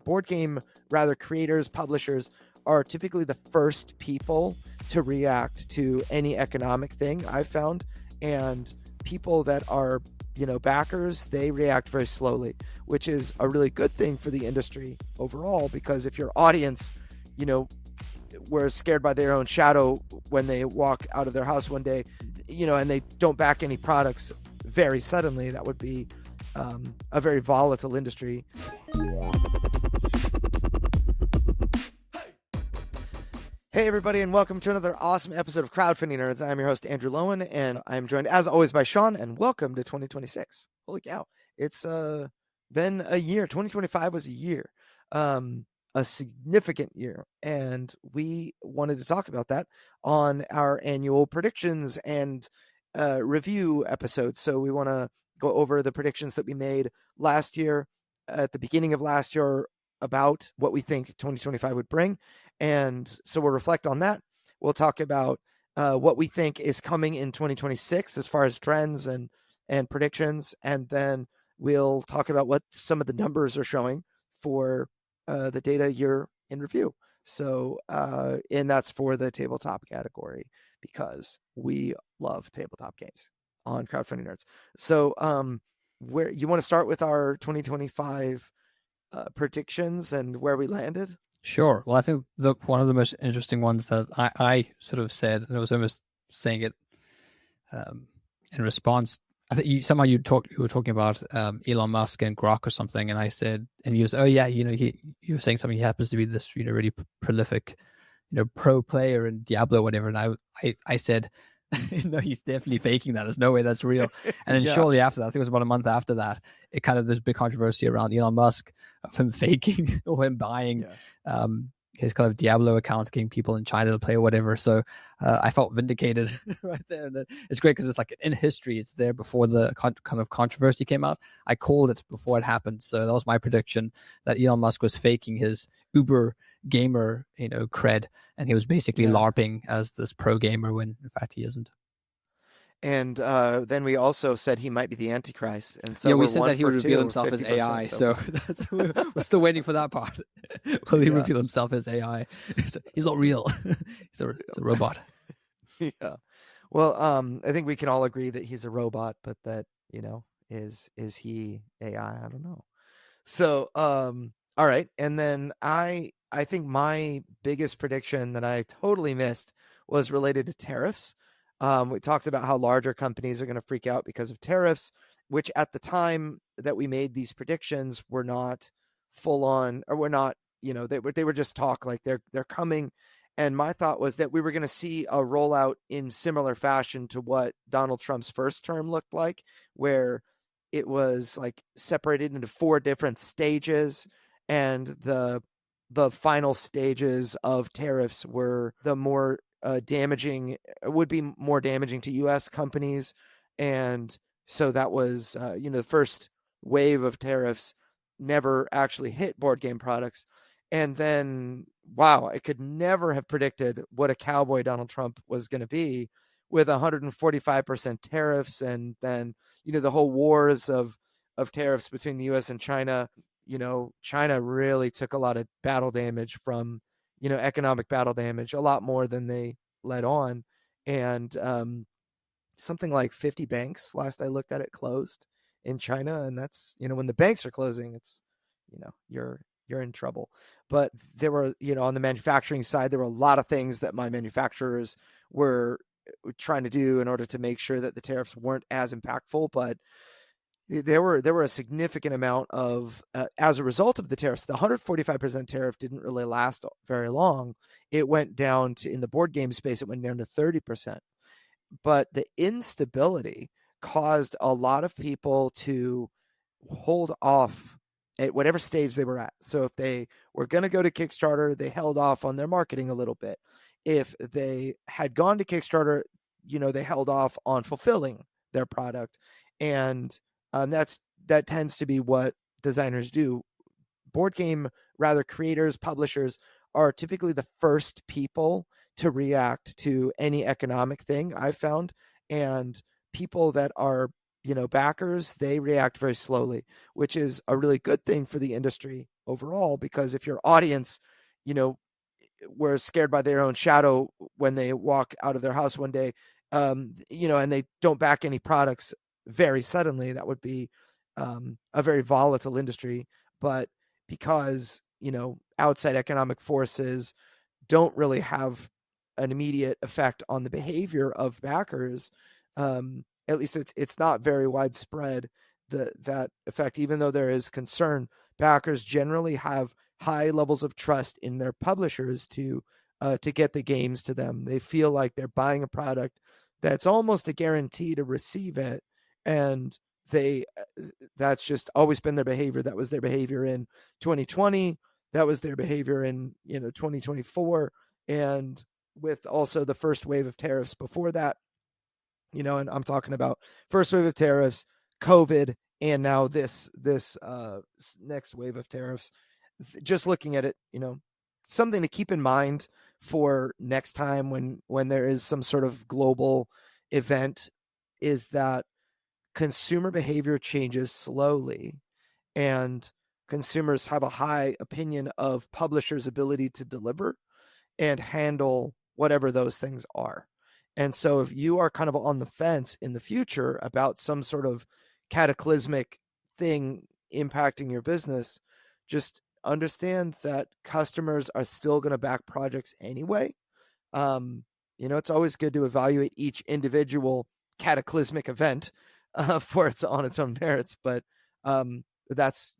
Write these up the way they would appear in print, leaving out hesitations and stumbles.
board game, rather creators, publishers are typically the first people to react to any economic thing I've found. And people that are, backers, they react very slowly, which is a really good thing for the industry overall, because if your audience, were scared by their own shadow when they walk out of their house one day, and they don't back any products very suddenly, that would be a very volatile industry. Hey everybody, and welcome to another awesome episode of Crowdfunding Nerds. I'm your host, Andrew Lowen, and I'm joined as always by Sean, and welcome to 2026. Holy cow. It's been a year. 2025 was a year. A significant year, and we wanted to talk about that on our annual predictions and review episode. So we want to go over the predictions that we made last year, at the beginning of last year, about what we think 2025 would bring. And so we'll reflect on that. We'll talk about what we think is coming in 2026 as far as trends and predictions. And then we'll talk about what some of the numbers are showing for the data year in review. So, and that's for the tabletop category, because we love tabletop games on Crowdfunding Nerds. So, where you want to start with our 2025 predictions and where we landed? Sure. Well, I think one of the most interesting ones that I sort of said, and I was almost saying it in response. I think you were talking about Elon Musk and Grok or something, and I said, and he was, oh yeah, you were saying something. He happens to be this really prolific, pro player in Diablo, or whatever. And I said, no, he's definitely faking that. There's no way that's real. And then shortly after that, I think it was about a month after that, it kind of, there's big controversy around Elon Musk of him faking or him buying his kind of Diablo account, getting people in China to play or whatever. So I felt vindicated right there. And it's great because it's like in history, it's there before the kind of controversy came out. I called it before it happened. So that was my prediction, that Elon Musk was faking his Uber gamer, cred, and he was basically LARPing as this pro gamer when in fact he isn't. And then we also said he might be the Antichrist, and so we said that he would reveal himself as AI. So we're still waiting for that part. Will he reveal himself as AI? He's not real. He's a robot. Yeah. Well, I think we can all agree that he's a robot, but that is he AI? I don't know. So all right, and then I think my biggest prediction that I totally missed was related to tariffs. We talked about how larger companies are going to freak out because of tariffs, which at the time that we made these predictions were not full on, or were not, they were just talk, like they're coming. And my thought was that we were going to see a rollout in similar fashion to what Donald Trump's first term looked like, where it was like separated into 4 different stages, and the final stages of tariffs were the more would be more damaging to U.S. companies. And so that was, the first wave of tariffs never actually hit board game products. And then, wow, I could never have predicted what a cowboy Donald Trump was going to be, with 145% tariffs. And then, the whole wars of tariffs between the U.S. and China. China really took a lot of battle damage from, economic battle damage, a lot more than they let on. And something like 50 banks, last I looked at it, closed in China. And that's, when the banks are closing, it's, you're in trouble. But there were, on the manufacturing side, there were a lot of things that my manufacturers were trying to do in order to make sure that the tariffs weren't as impactful. But there were a significant amount of, as a result of the tariffs. The 145% tariff didn't really last very long. It went down to, in the board game space, it went down to 30%. But the instability caused a lot of people to hold off at whatever stage they were at. So if they were going to go to Kickstarter, they held off on their marketing a little bit. If they had gone to Kickstarter, they held off on fulfilling their product. And that tends to be what designers do. Board game, rather creators, publishers are typically the first people to react to any economic thing I've found. And people that are, backers, they react very slowly, which is a really good thing for the industry overall, because if your audience, you know, were scared by their own shadow when they walk out of their house one day, and they don't back any products very suddenly, that would be a very volatile industry. But because, outside economic forces don't really have an immediate effect on the behavior of backers, at least it's not very widespread, that effect. Even though there is concern, backers generally have high levels of trust in their publishers to get the games to them. They feel like they're buying a product that's almost a guarantee to receive it, and they that's just always been their behavior. That was their behavior in 2020. That was their behavior in 2024, and with also the first wave of tariffs before that. And I'm talking about first wave of tariffs, COVID, and now this next wave of tariffs. Just looking at it, something to keep in mind for next time when there is some sort of global event is that consumer behavior changes slowly, and consumers have a high opinion of publishers' ability to deliver and handle whatever those things are. And so if you are kind of on the fence in the future about some sort of cataclysmic thing impacting your business, just understand that customers are still going to back projects anyway. It's always good to evaluate each individual cataclysmic event for its on its own merits, but that's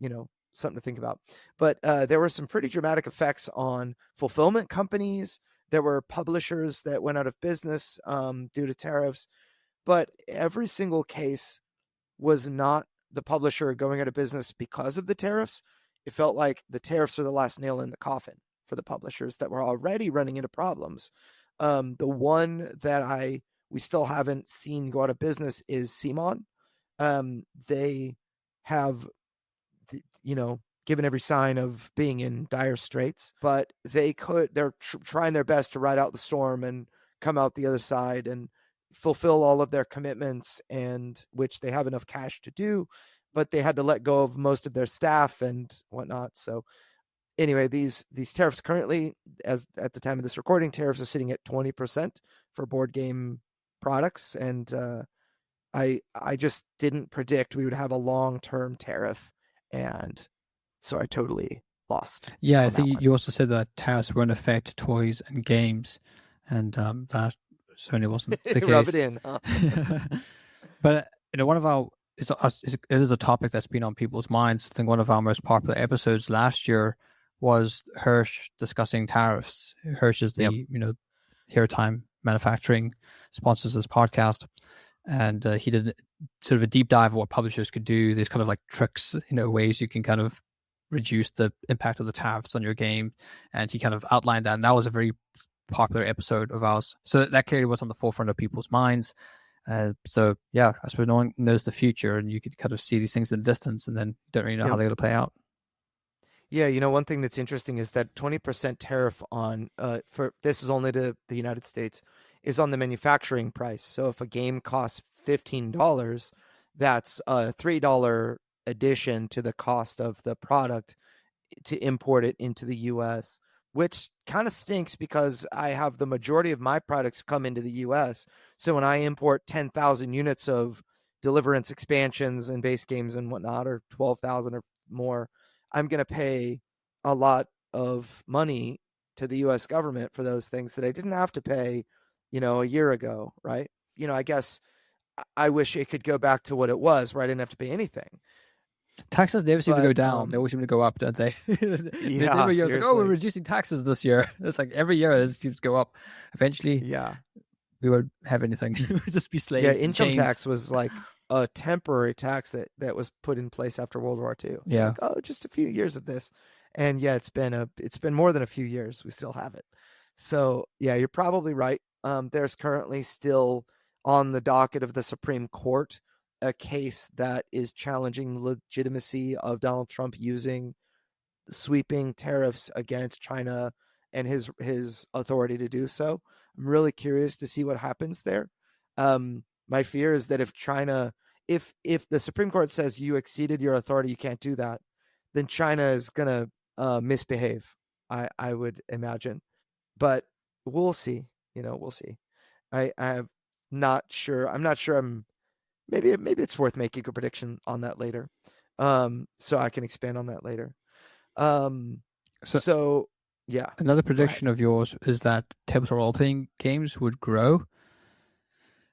something to think about. But there were some pretty dramatic effects on fulfillment companies. There were publishers that went out of business due to tariffs, but every single case was not the publisher going out of business because of the tariffs. It felt like the tariffs were the last nail in the coffin for the publishers that were already running into problems. The one that we still haven't seen go out of business is Simon. They have, given every sign of being in dire straits, but they're trying their best to ride out the storm and come out the other side and fulfill all of their commitments, and which they have enough cash to do, but they had to let go of most of their staff and whatnot. So anyway, these tariffs currently, as at the time of this recording, tariffs are sitting at 20% for board game products, and I just didn't predict we would have a long-term tariff, and so I totally lost Yeah, I on that think one. you also said that tariffs won't affect toys and games, and that certainly wasn't the Rub case. it in, huh? But one of our it is a topic that's been on people's minds. I think one of our most popular episodes last year was Hirsch discussing tariffs. Hirsch is the Yep. Hero Time Manufacturing sponsors this podcast, and he did sort of a deep dive of what publishers could do. These kind of like tricks, ways you can kind of reduce the impact of the tariffs on your game, and he kind of outlined that, and that was a very popular episode of ours. So that clearly was on the forefront of people's minds. So yeah, I suppose no one knows the future, and you could kind of see these things in the distance, and then you don't really know how Yep. they're going to play out. Yeah, one thing that's interesting is that 20% tariff on for this is only to the United States, is on the manufacturing price. So if a game costs $15, that's a $3 addition to the cost of the product to import it into the US, which kind of stinks because I have the majority of my products come into the US. So when I import 10,000 units of Deliverance expansions and base games and whatnot, or 12,000 or more, I'm going to pay a lot of money to the US government for those things that I didn't have to pay, a year ago, right? I guess I wish it could go back to what it was, where I didn't have to pay anything. Taxes never seem to But go down; they always seem to go up, don't they? yeah, every year it's like, oh, we're seriously. reducing taxes this year. It's like every year it seems to go up. Eventually, Yeah. we won't have anything. We'll just be Yeah, slaves in income chains. tax was like a temporary tax that was put in place after World War II. They're Yeah. like, oh, just a few years of this, and yeah, it's been more than a few years. We still have it. So yeah, you're probably right. There's currently still on the docket of the Supreme Court a case that is challenging the legitimacy of Donald Trump using sweeping tariffs against China and his authority to do so. I'm really curious to see what happens there. My fear is that if China, if the Supreme Court says you exceeded your authority, you can't do that, then China is gonna misbehave. I would imagine, but we'll see. We'll see. I'm not sure. I'm not sure. Maybe it's worth making a prediction on that later, so I can expand on that later. Um, So so yeah, another go ahead. prediction of yours is that tabletop role playing games would grow,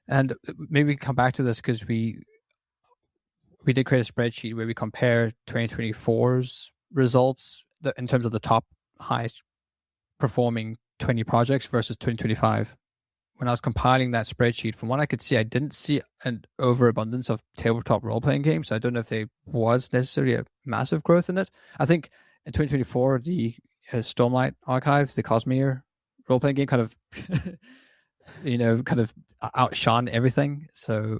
and maybe we can come back to this because we did create a spreadsheet where we compare 2024's results in terms of the top highest performing 20 projects versus 2025. When I was compiling that spreadsheet, from what I could see, I didn't see an overabundance of tabletop role playing games. I don't know if there was necessarily a massive growth in it. I think in 2024, the Stormlight Archive, the Cosmere role playing game, kind of, kind of outshone everything. So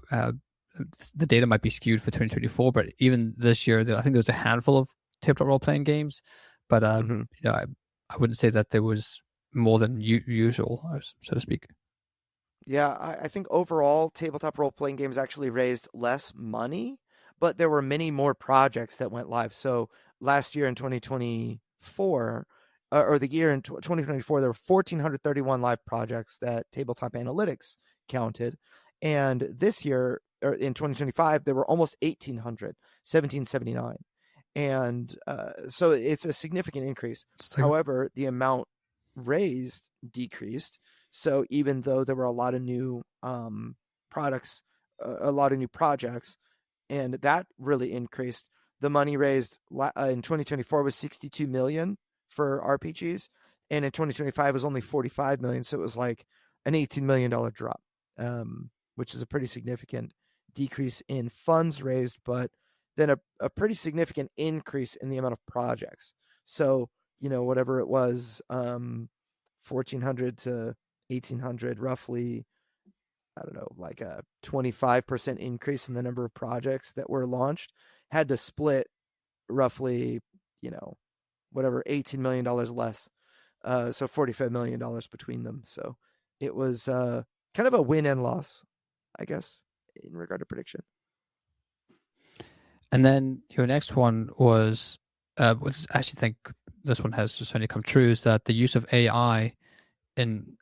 the data might be skewed for 2024, but even this year, I think there was a handful of tabletop role playing games, but Mm-hmm. I wouldn't say that there was more than usual, so to speak. Yeah, I think overall, tabletop role playing games actually raised less money, but there were many more projects that went live. So last year in 2024, or the year in 2024, there were 1,431 live projects that Tabletop Analytics counted. And this year, or in 2025, there were almost 1,800, 1,779. And so it's a significant increase. It's like However, the amount raised decreased. So even though there were a lot of new products, a lot of new projects, and that really increased, the money raised in 2024 was 62 million for RPGs, and in 2025 was only 45 million. So it was like an $18 million drop, which is a pretty significant decrease in funds raised, but then a pretty significant increase in the amount of projects. So whatever it was, 1,400 to 1,800, roughly, I don't know, like a 25% increase in the number of projects that were launched, had to split roughly, you know, whatever, $18 million less. So $45 million between them. So it was kind of a win and loss, I guess, in regard to prediction. And then your next one was, which I actually think this one has certainly come true, is that the use of AI in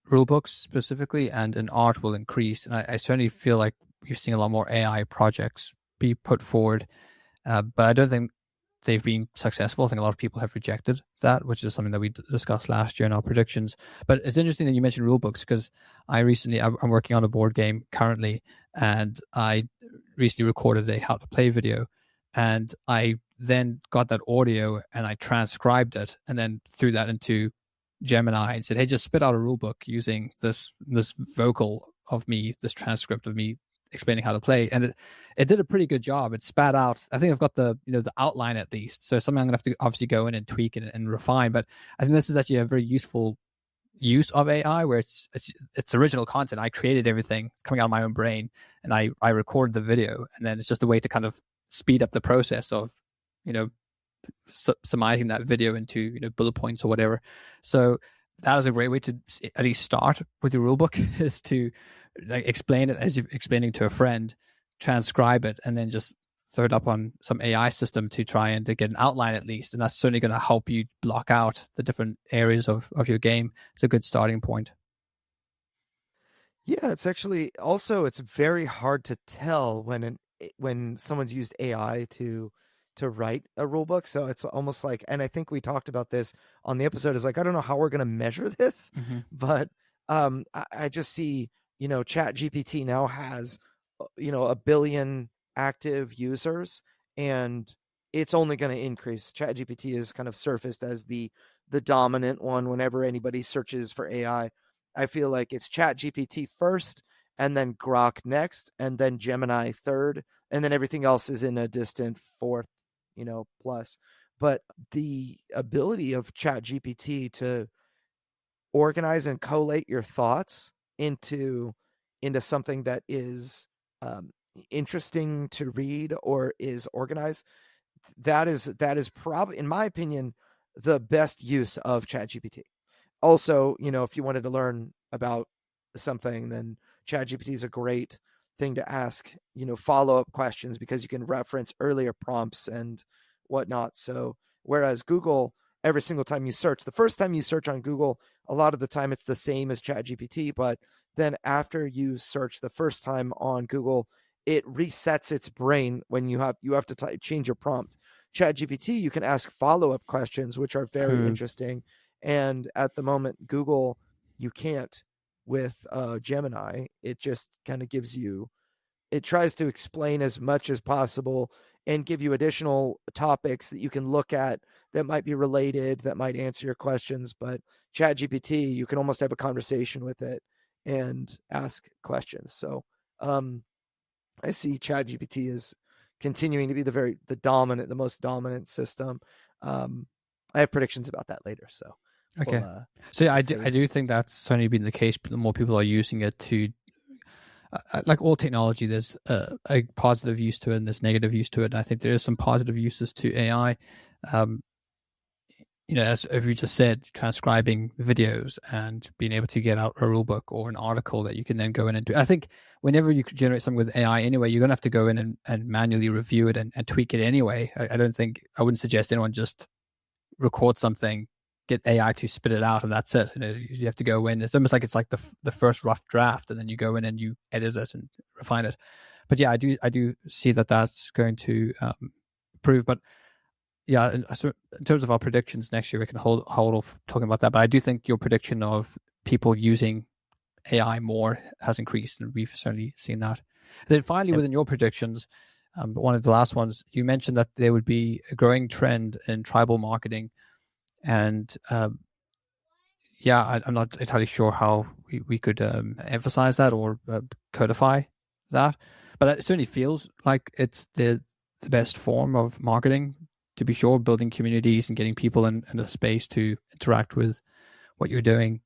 rulebooks specifically and in art will increase. And I certainly feel like you're seeing a lot more AI projects be put forward, but I don't think they've been successful. I think a lot of people have rejected that, which is something that we discussed last year in our predictions. But it's interesting that you mentioned rulebooks because I'm working on a board game currently, and I recently recorded a how to play video, and I then got that audio and I transcribed it and then threw that into Gemini and said, "Hey, just spit out a rulebook using this vocal of me, this transcript of me explaining how to play," and it did a pretty good job. It spat out. I think I've got the outline at least. So something I'm gonna have to obviously go in and tweak and refine. But I think this is actually a very useful use of AI where it's original content. I created everything coming out of my own brain, and I recorded the video, and then it's just a way to kind of speed up the process of you know summarizing that video into bullet points or whatever. So that is a great way to at least start with your rulebook is to like explain it as you're explaining to a friend, transcribe it, and then just throw it up on some AI system to try and to get an outline at least. And that's certainly going to help you block out the different areas of your game. It's a good starting point. Yeah, it's actually also it's very hard to tell when someone's used AI to write a rule book. So it's almost like, and I think we talked about this on the episode, is like I don't know how we're going to measure this, Mm-hmm. but I just see Chat GPT now has 1 billion active users, and it's only going to increase. Chat GPT is kind of surfaced as the dominant one whenever anybody searches for AI. I feel like it's Chat GPT first, and then Grok next, and then Gemini third, and then everything else is in a distant fourth, plus. But the ability of Chat GPT to organize and collate your thoughts into something that is um, interesting to read or is organized, that is probably, in my opinion, the best use of Chat GPT. Also, if you wanted to learn about something, then ChatGPT is a great thing to ask, follow up questions, because you can reference earlier prompts and whatnot. So Whereas Google, every single time you search, the first time you search on Google, a lot of the time it's the same as ChatGPT, but then after you search the first time on Google, it resets its brain when you have to change your prompt. ChatGPT, you can ask follow-up questions, which are very interesting. And at the moment, Google, you can't with Gemini. It just kind of it tries to explain as much as possible and give you additional topics that you can look at that might be related, that might answer your questions. But ChatGPT, you can almost have a conversation with it and ask questions. So I see ChatGPT as continuing to be the most dominant system. I have predictions about that later. So okay. So yeah, I do think that's certainly been the case. The more people are using it to, like all technology, there's a positive use to it and there's negative use to it. And I think there is some positive uses to AI. As you just said, transcribing videos and being able to get out a rule book or an article that you can then go in and do. I think whenever you generate something with AI anyway, you're going to have to go in and manually review it and tweak it anyway. I wouldn't suggest anyone just record something, get AI to spit it out, and that's it. You have to go in. It's almost like it's like the first rough draft, and then you go in and you edit it and refine it. But yeah, I do see that that's going to improve. But yeah, in terms of our predictions next year, we can hold off talking about that. But I do think your prediction of people using AI more has increased, and we've certainly seen that. And then finally, within your predictions, one of the last ones, you mentioned that there would be a growing trend in tribal marketing. And I'm not entirely sure how we could emphasize that or codify that. But it certainly feels like it's the best form of marketing, to be sure, building communities and getting people in a space to interact with what you're doing.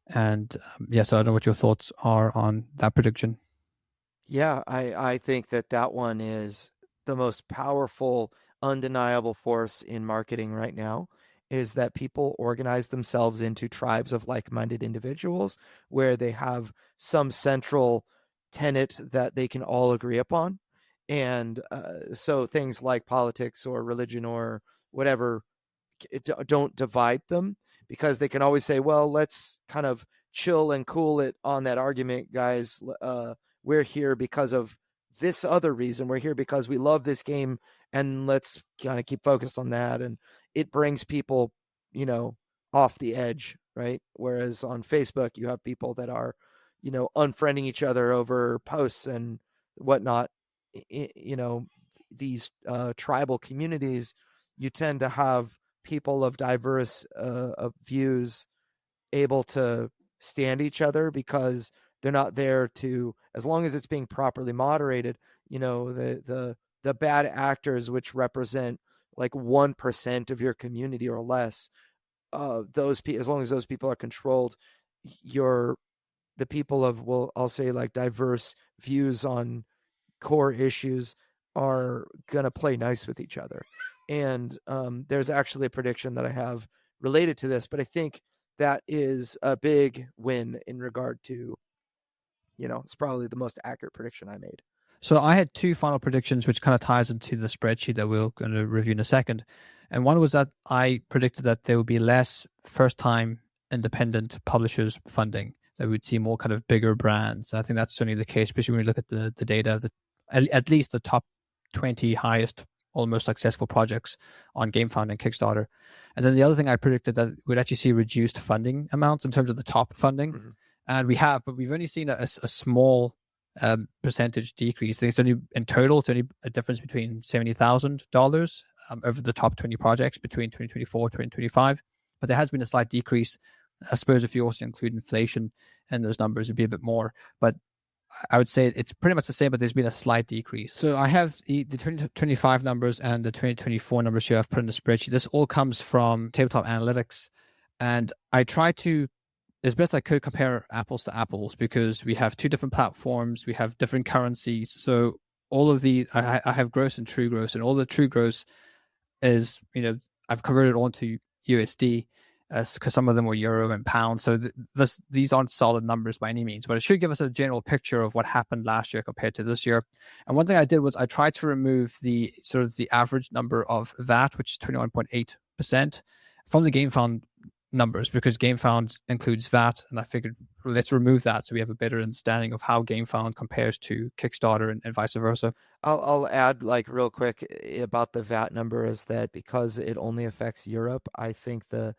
And so I don't know what your thoughts are on that prediction. Yeah, I think that one is the most powerful, undeniable force in marketing right now, is that people organize themselves into tribes of like-minded individuals where they have some central tenet that they can all agree upon. And so things like politics or religion or whatever don't divide them, because they can always say, well, let's kind of chill and cool it on that argument, guys. We're here because of this other reason. We're here because we love this game, and let's kind of keep focused on that. And it brings people, off the edge, right? Whereas on Facebook, you have people that are, unfriending each other over posts and whatnot. These tribal communities, you tend to have people of diverse views able to stand each other, because they're not there to, as long as it's being properly moderated, the bad actors, which represent like 1% of your community or less, as long as those people are controlled, the people of, well, I'll say like diverse views on core issues are going to play nice with each other. And there's actually a prediction that I have related to this, but I think that is a big win in regard to, it's probably the most accurate prediction I made. So I had two final predictions, which kind of ties into the spreadsheet that we're going to review in a second. And one was that I predicted that there would be less first-time independent publishers funding, that we would see more kind of bigger brands. And I think that's certainly the case, especially when we look at the data, at least the top 20 highest, almost successful projects on GameFound and Kickstarter. And then the other thing I predicted, that we'd actually see reduced funding amounts in terms of the top funding. Mm-hmm. And but we've only seen a small percentage decrease. I think it's only, in total, it's only a difference between $70,000 over the top 20 projects between 2024 and 2025. But there has been a slight decrease. I suppose if you also include inflation and those numbers, it'd be a bit more. But I would say it's pretty much the same, but there's been a slight decrease. So I have the 2025 numbers and the 2024 numbers here I've put in the spreadsheet. This all comes from Tabletop Analytics. And I try to, as best I could, compare apples to apples, because we have two different platforms, we have different currencies. So all of I have gross and true gross, and all the true gross is, I've converted onto USD, because some of them were euro and pound. So these aren't solid numbers by any means, but it should give us a general picture of what happened last year compared to this year. And one thing I did was I tried to remove the average number of VAT, which is 21.8 from the GameFound numbers, because GameFound includes VAT, and I figured, well, let's remove that so we have a better understanding of how GameFound compares to Kickstarter and vice versa. I'll add like real quick about the VAT number is that because it only affects Europe, I think the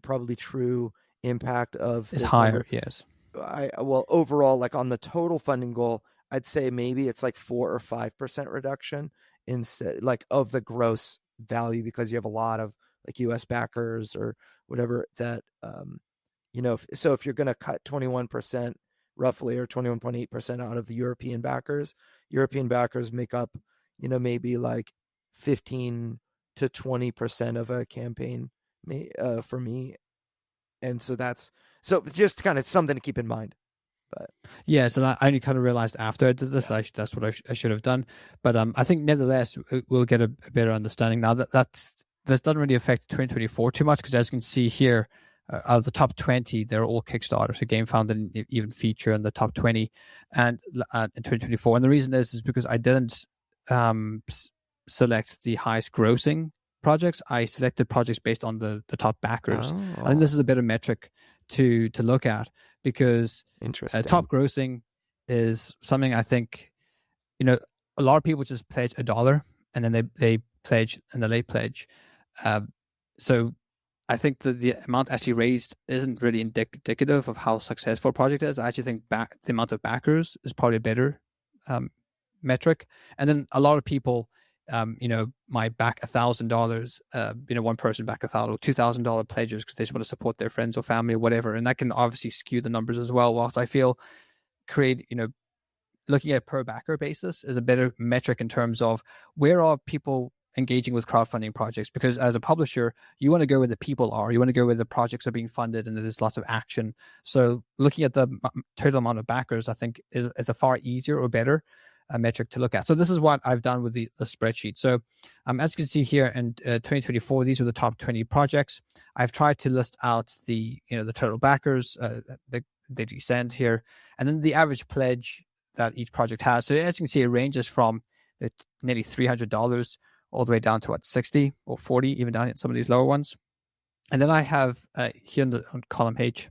probably true impact of It's this higher, number, yes. I well overall like on the total funding goal, I'd say maybe it's like 4 or 5% reduction instead like of the gross value because you have a lot of like U.S. backers or whatever that so if you're going to cut 21% roughly or 21.8% out of the European backers make up maybe like 15 to 20% of a campaign for me, and so just kind of something to keep in mind. But Yes, and I only kind of realized after I did this yeah. that that's what I should have done. But I think nevertheless we'll get a better understanding now. This doesn't really affect 2024 too much, because as you can see here, out of the top 20, they're all Kickstarter. So GameFound didn't even feature in the top 20 and in 2024. And the reason is because I didn't select the highest grossing projects. I selected projects based on the top backers. I think Oh, this is a better metric to look at, because interesting. top grossing is something I think, a lot of people just pledge $1 and then they pledge in the late pledge. So I think that the amount actually raised isn't really indicative of how successful a project is. I actually think the amount of backers is probably a better um, metric. And then a lot of people, might back $1,000. One person back $1,000 or $2,000 pledges because they just want to support their friends or family or whatever, and that can obviously skew the numbers as well. Whilst I feel looking at per backer basis is a better metric in terms of where are people engaging with crowdfunding projects, because as a publisher you want to go where the people are, you want to go where the projects are being funded and there's lots of action. So looking at the total amount of backers, I think is a far easier or better metric to look at. So this is what I've done with the spreadsheet. So as you can see here in 2024, these are the top 20 projects. I've tried to list out the total backers, they descend here, and then the average pledge that each project has. So as you can see, it ranges from nearly $300 all the way down to 60 or 40, even down at some of these lower ones. And then I have here on column H,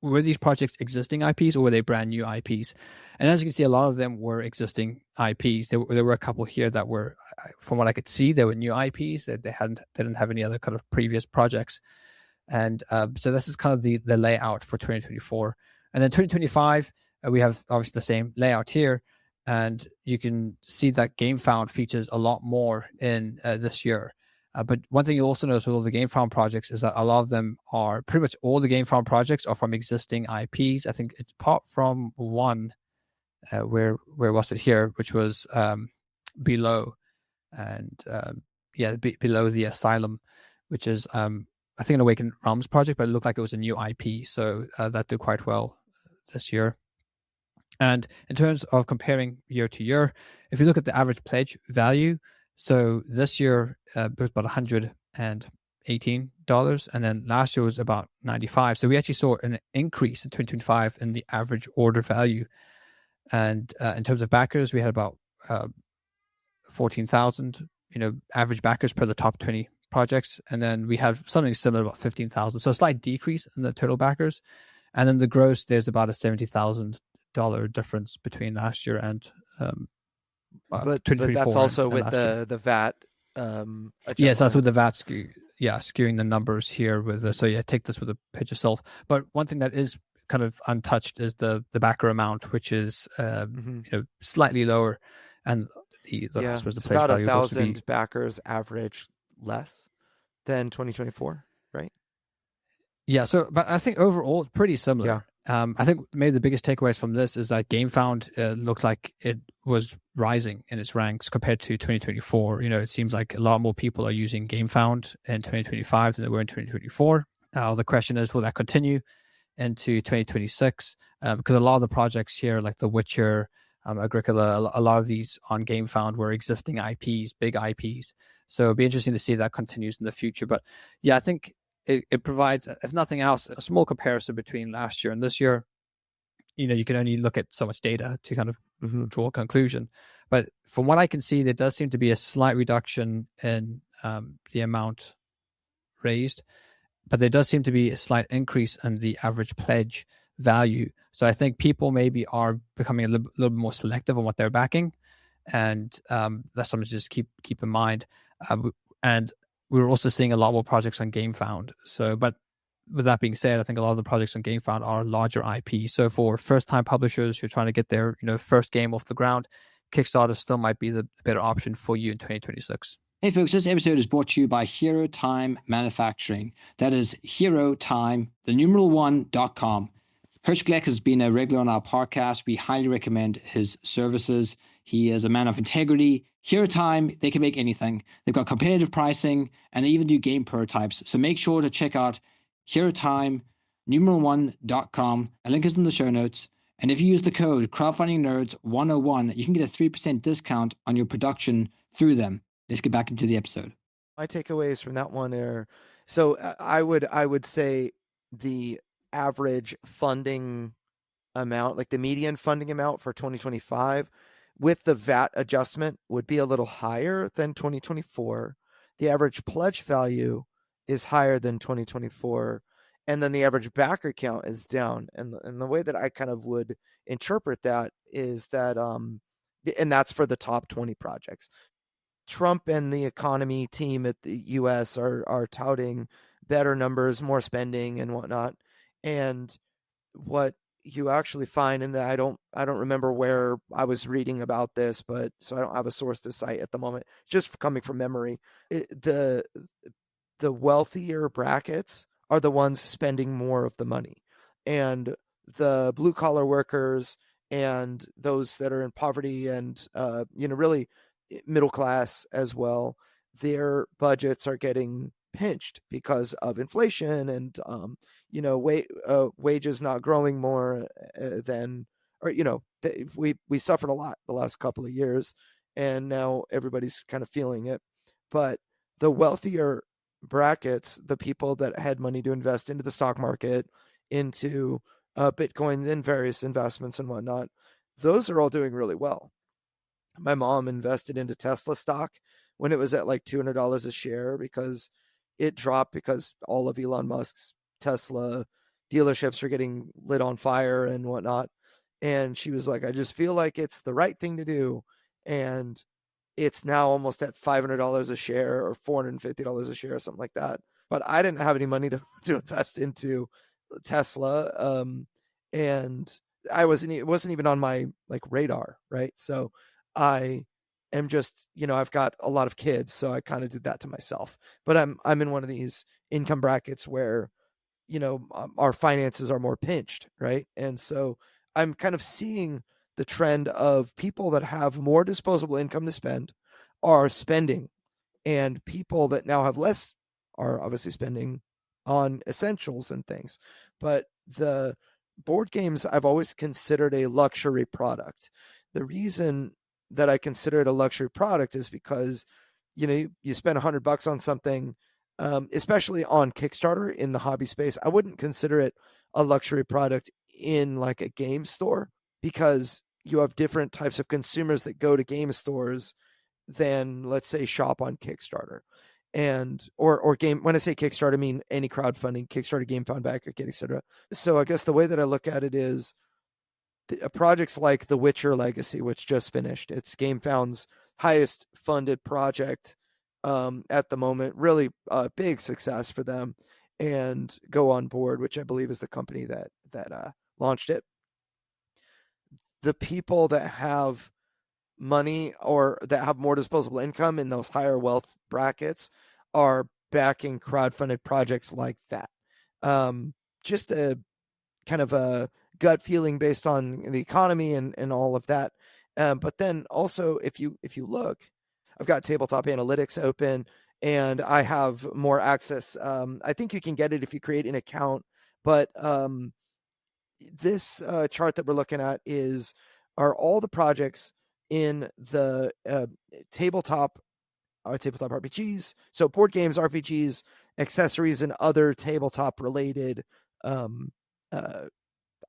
were these projects existing IPs or were they brand new IPs? And as you can see, a lot of them were existing IPs. There were a couple here that were, from what I could see, they were new IPs that they didn't have any other kind of previous projects. And so this is kind of the layout for 2024. And then 2025, we have obviously the same layout here. And you can see that GameFound features a lot more in this year. But one thing you'll also notice with all the GameFound projects is that a lot of them are, pretty much all the GameFound projects are from existing IPs. I think it's apart from one, where was it here, which was below, and below the Asylum, which is I think an Awakened Realms project, but it looked like it was a new IP, so that did quite well this year. And in terms of comparing year to year, if you look at the average pledge value, so this year it was about $118, and then last year was about $95. So we actually saw an increase in 2025 in the average order value. And in terms of backers, we had about 14,000, average backers per the top 20 projects, and then we have something similar, about 15,000. So a slight decrease in the total backers, and then the gross, there's about a $70,000 difference between last year and But 2024 that's also and with last year. the VAT Yes, that's adjustment. with the VAT skewing the numbers here with this. So yeah, take this with a pinch of salt. But one thing that is kind of untouched is the backer amount, which is Hmm. slightly lower, and I Yeah, suppose the it's pledge about a value would also be. thousand backers average less than 2024, right? Yeah, so but I think overall it's pretty Yeah. similar. I think maybe the biggest takeaways from this is that GameFound looks like it was rising in its ranks compared to 2024. It seems like a lot more people are using GameFound in 2025 than they were in 2024. The question is, will that continue into 2026? Because a lot of the projects here, like The Witcher, Agricola, a lot of these on GameFound were existing IPs, big IPs. So it'd be interesting to see if that continues in the future. But yeah, I think it provides, if nothing else, a small comparison between last year and this year. You can only look at so much data to kind of Hmm. draw a conclusion. But from what I can see, there does seem to be a slight reduction in the amount raised, but there does seem to be a slight increase in the average pledge value. So I think people maybe are becoming a little bit more selective on what they're backing, and that's something to just keep in mind. And we're also seeing a lot more projects on GameFound. So, but with that being said, I think a lot of the projects on GameFound are larger IP. So for first-time publishers who are trying to get their first game off the ground, Kickstarter still might be the better option for you in 2026. Hey folks, this episode is brought to you by Hero Time Manufacturing. That is Hero Time, the numeral 1.com. Hirsch Gleck has been a regular on our podcast. We highly recommend his services. He is a man of integrity. Hero Time, they can make anything. They've got competitive pricing, and they even do game prototypes. So make sure to check out Hero Time, numeral 1.com. A link is in the show notes. And if you use the code crowdfundingnerds101, you can get a 3% discount on your production through them. Let's get back into the episode. My takeaways from that one are, so I would say the average funding amount, like the median funding amount for 2025 with the VAT adjustment would be a little higher than 2024. The average pledge value is higher than 2024. And then the average backer count is down. And the way that I kind of would interpret that is that, and that's for the top 20 projects. Trump and the economy team at the U.S. are touting better numbers, more spending, and whatnot. And what you actually find, and I don't remember where I was reading about this, but so I don't have a source to cite at the moment. Just coming from memory, the wealthier brackets are the ones spending more of the money, and the blue collar workers and those that are in poverty and really middle class as well, their budgets are getting pinched because of inflation and wages not growing more than, or we suffered a lot the last couple of years, and now everybody's kind of feeling it. But the wealthier brackets, the people that had money to invest into the stock market, into Bitcoin and various investments and whatnot, those are all doing really well. My mom invested into Tesla stock when it was at like $200 a share because it dropped because all of Elon Musk's Tesla dealerships are getting lit on fire and whatnot. And she was like, I just feel like it's the right thing to do. And it's now almost at $500 a share or $450 a share or something like that. But I didn't have any money to invest into Tesla. And it wasn't even on my like radar. Right. So I am just, I've got a lot of kids, so I kind of did that to myself. But I'm in one of these income brackets where, our finances are more pinched, right? And so I'm kind of seeing the trend of people that have more disposable income to spend are spending, and people that now have less are obviously spending on essentials and things. But the board games I've always considered a luxury product. The reason that I consider it a luxury product is because, you spend $100 on something, especially on Kickstarter in the hobby space. I wouldn't consider it a luxury product in like a game store, because you have different types of consumers that go to game stores than, let's say, shop on Kickstarter. And or game, when I say Kickstarter, I mean any crowdfunding, Kickstarter, GameFound, BackerKit, etc. So I guess the way that I look at it is, projects like The Witcher Legacy, which just finished, it's GameFound's highest funded project at the moment, really a big success for them, and Go On Board, which I believe is the company that launched it. The people that have money or that have more disposable income in those higher wealth brackets are backing crowdfunded projects like that. Just a kind of a gut feeling based on the economy and all of that. But then also, if you look, I've got Tabletop Analytics open, and I have more access. I think you can get it if you create an account, but this chart that we're looking at are all the projects in the tabletop RPGs, so board games, RPGs, accessories, and other tabletop related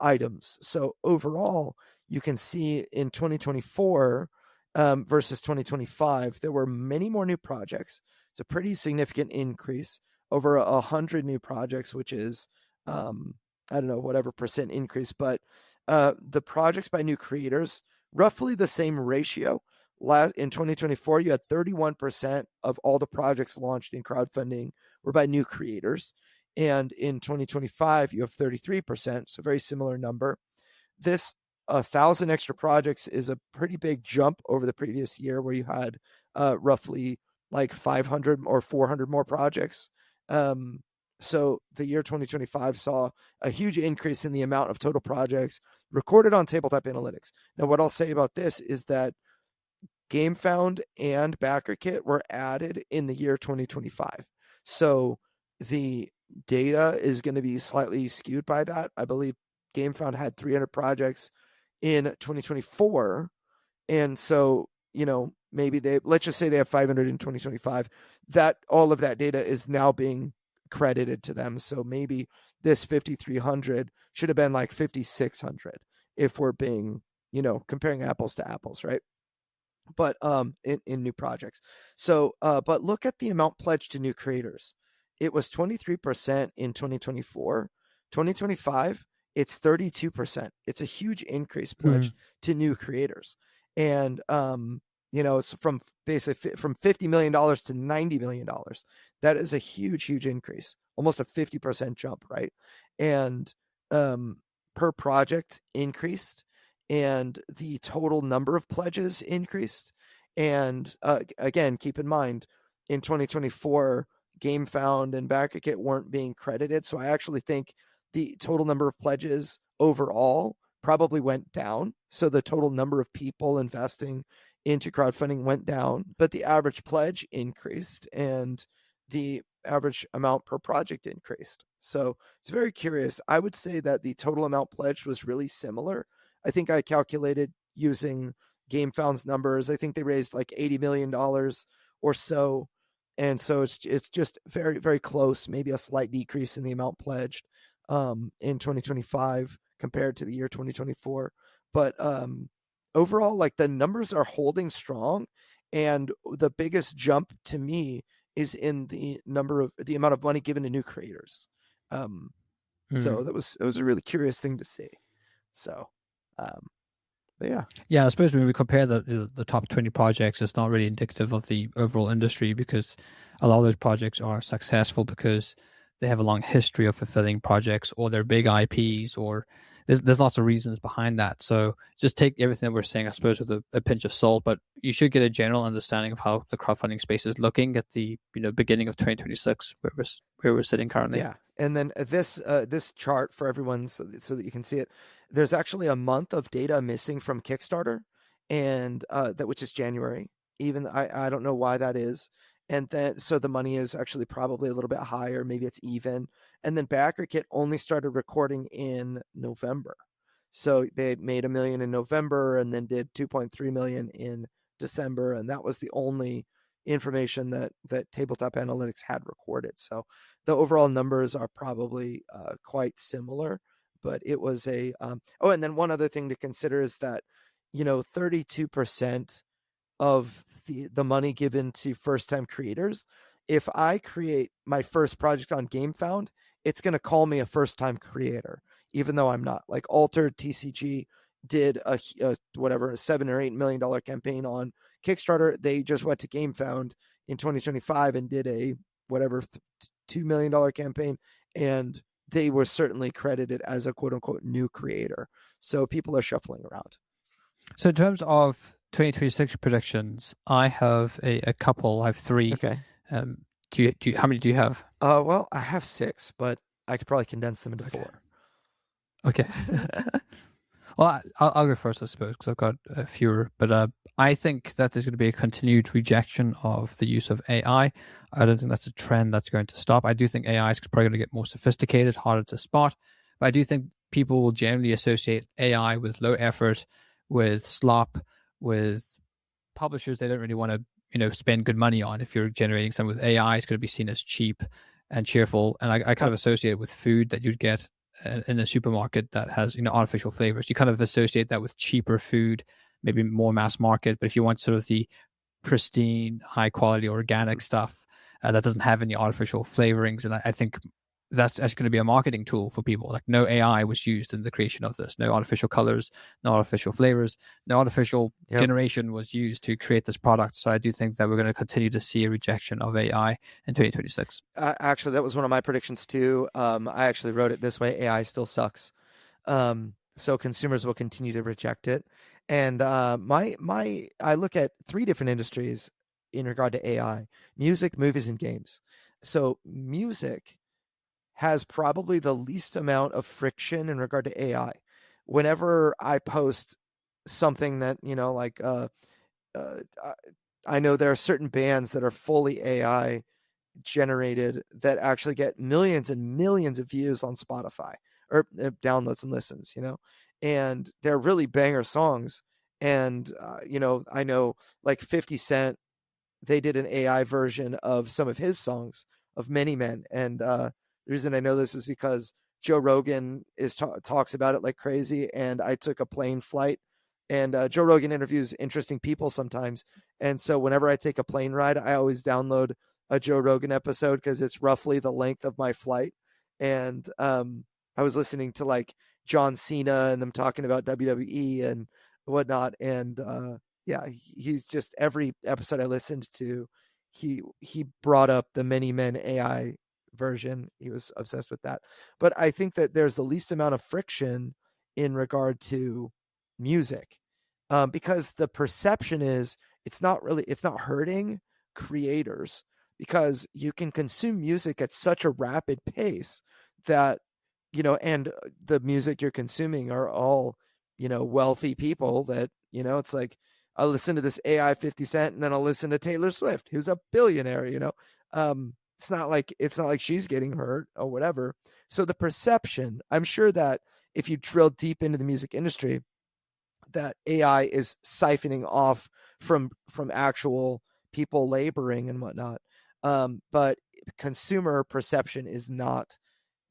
items. So overall, you can see in 2024 versus 2025, there were many more new projects. It's a pretty significant increase, over 100 new projects, which is, I don't know, whatever percent increase, but the projects by new creators, roughly the same ratio. In 2024, you had 31% of all the projects launched in crowdfunding were by new creators. And in 2025, you have 33%, so very similar number. This 1,000 extra projects is a pretty big jump over the previous year, where you had roughly like 500 or 400 more projects. So the year 2025 saw a huge increase in the amount of total projects recorded on Tabletop Analytics. Now, what I'll say about this is that GameFound and BackerKit were added in the year 2025. So the data is going to be slightly skewed by that. I believe GameFound had 300 projects in 2024. And so, maybe let's just say they have 500 in 2025. That all of that data is now being credited to them. So maybe this 5,300 should have been like 5,600 if we're being, comparing apples to apples, right? But in new projects. So but look at the amount pledged to new creators. It was 23% in 2024. 2025, it's 32%. It's a huge increase pledged to new creators. And it's from basically from $50 million to $90 million. That is a huge increase, almost a 50% jump, right? And per project increased, and the total number of pledges increased. And again, keep in mind, in 2024, GameFound and BackerKit weren't being credited. So I actually think the total number of pledges overall probably went down. So the total number of people investing into crowdfunding went down, but the average pledge increased and the average amount per project increased. So it's very curious. I would say that the total amount pledged was really similar. I think I calculated using GameFound's numbers. I think they raised like $80 million or so. And so it's just very, very close, maybe a slight decrease in the amount pledged in 2025 compared to the year 2024. But overall, like, the numbers are holding strong. And the biggest jump to me is in the amount of money given to new creators. So it was a really curious thing to see. So, but yeah, I suppose when we compare the top 20 projects, it's not really indicative of the overall industry, because a lot of those projects are successful because they have a long history of fulfilling projects, or they're big IPs, or there's lots of reasons behind that. So just take everything that we're saying, I suppose, with a pinch of salt, but you should get a general understanding of how the crowdfunding space is looking at the beginning of 2026, where we're sitting currently. Yeah. And then this chart for everyone, so that you can see it. There's actually a month of data missing from Kickstarter, and which is January. Even I don't know why that is. And then so the money is actually probably a little bit higher. Maybe it's even. And then BackerKit only started recording in November, so they made $1 million in November and then did 2.3 million in December, and that was the only information that Tabletop Analytics had recorded. So the overall numbers are probably quite similar, but it was a and then one other thing to consider is that 32% of the money given to first time creators. If I create my first project on GameFound, it's going to call me a first time creator, even though I'm not. Like Altered TCG did a $7 or $8 million campaign on Kickstarter. They just went to GameFound in 2025 and did a $2 million campaign, and they were certainly credited as a quote unquote new creator. So people are shuffling around. So in terms of 2026 predictions, I have a couple. I have three. Okay. Do you how many do you have? Well, I have 6, but I could probably condense them into 4. Okay. Well, I'll go first, I suppose, because I've got fewer. But I think that there's going to be a continued rejection of the use of AI. I don't think that's a trend that's going to stop. I do think AI is probably going to get more sophisticated, harder to spot. But I do think people will generally associate AI with low effort, with slop, with publishers they don't really want to spend good money on. If you're generating something with AI, it's going to be seen as cheap and cheerful. And I kind of associate it with food that you'd get in a supermarket that has artificial flavors. You kind of associate that with cheaper food, maybe more mass market. But if you want sort of the pristine, high quality organic stuff, that doesn't have any artificial flavorings. And I think that's going to be a marketing tool for people. Like, no AI was used in the creation of this. No artificial colors, no artificial flavors, no artificial generation was used to create this product. So I do think that we're going to continue to see a rejection of AI in 2026. Actually, that was one of my predictions too. I actually wrote it this way: AI still sucks. So consumers will continue to reject it. And I look at 3 different industries in regard to AI: music, movies, and games. So music has probably the least amount of friction in regard to AI. Whenever I post something that, like, uh, I know there are certain bands that are fully AI generated that actually get millions and millions of views on Spotify, or downloads and listens, and they're really banger songs. And, I know like 50 Cent, they did an AI version of some of his songs, of Many Men. And the reason I know this is because Joe Rogan talks about it like crazy. And I took a plane flight, and Joe Rogan interviews interesting people sometimes. And so whenever I take a plane ride, I always download a Joe Rogan episode because it's roughly the length of my flight. And I was listening to like John Cena and them talking about WWE and whatnot. And yeah, he's just, every episode I listened to, he brought up the Many Men AI version. He was obsessed with that. But I think that there's the least amount of friction in regard to music, because the perception is it's not hurting creators, because you can consume music at such a rapid pace that, and the music you're consuming are all, wealthy people that, it's like, I'll listen to this AI 50 Cent and then I'll listen to Taylor Swift, who's a billionaire, it's not like she's getting hurt or whatever. So the perception, I'm sure that if you drill deep into the music industry, that AI is siphoning off from actual people laboring and whatnot. But consumer perception is not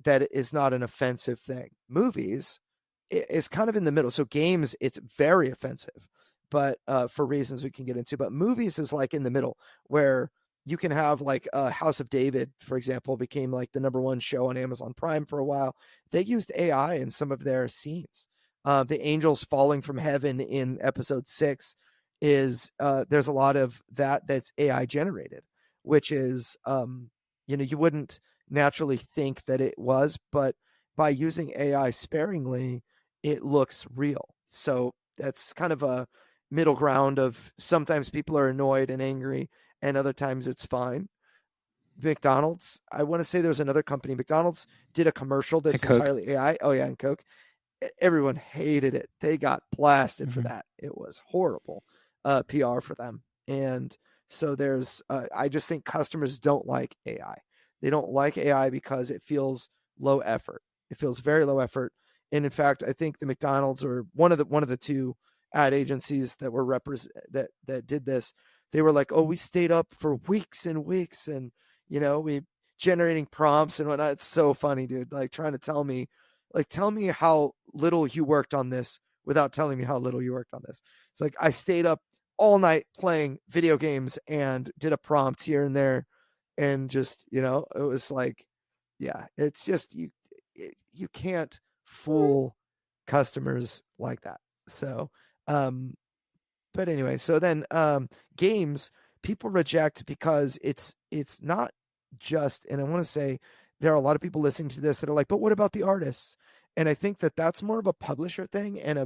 an offensive thing. Movies is kind of in the middle. So games, it's very offensive, but for reasons we can get into. But movies is like in the middle, where you can have like House of David, for example, became like the #1 show on Amazon Prime for a while. They used AI in some of their scenes. The angels falling from heaven in episode 6 is there's a lot of that's AI generated, which is you wouldn't naturally think that it was, but by using AI sparingly, it looks real. So that's kind of a middle ground of, sometimes people are annoyed and angry, and other times it's fine. McDonald's, I want to say there's another company, McDonald's did a commercial that's entirely AI. Oh yeah, and Coke. Everyone hated it. They got blasted for that. It was horrible PR for them. And so there's, I just think customers don't like AI. They don't like AI because it feels low effort. It feels very low effort. And in fact, I think the McDonald's, or one of the 2 ad agencies that were that did this, they were like, oh, we stayed up for weeks and weeks, and we generating prompts and whatnot. It's so funny, dude. Like, trying to tell me how little you worked on this without telling me how little you worked on this. It's like, I stayed up all night playing video games and did a prompt here and there, and just, it was like, yeah, it's just, you can't fool customers like that. So but anyway, so then games, people reject because it's not just, and I want to say there are a lot of people listening to this that are like, but what about the artists? And I think that that's more of a publisher thing and a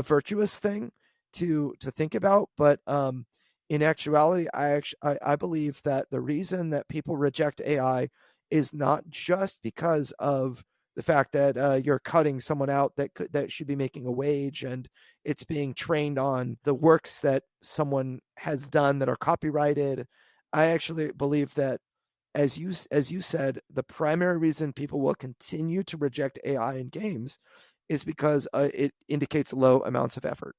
virtuous thing to think about. But in actuality, I believe that the reason that people reject AI is not just because of the fact that you're cutting someone out that should be making a wage, and it's being trained on the works that someone has done that are copyrighted. I actually believe that, as you said, the primary reason people will continue to reject AI in games is because it indicates low amounts of effort.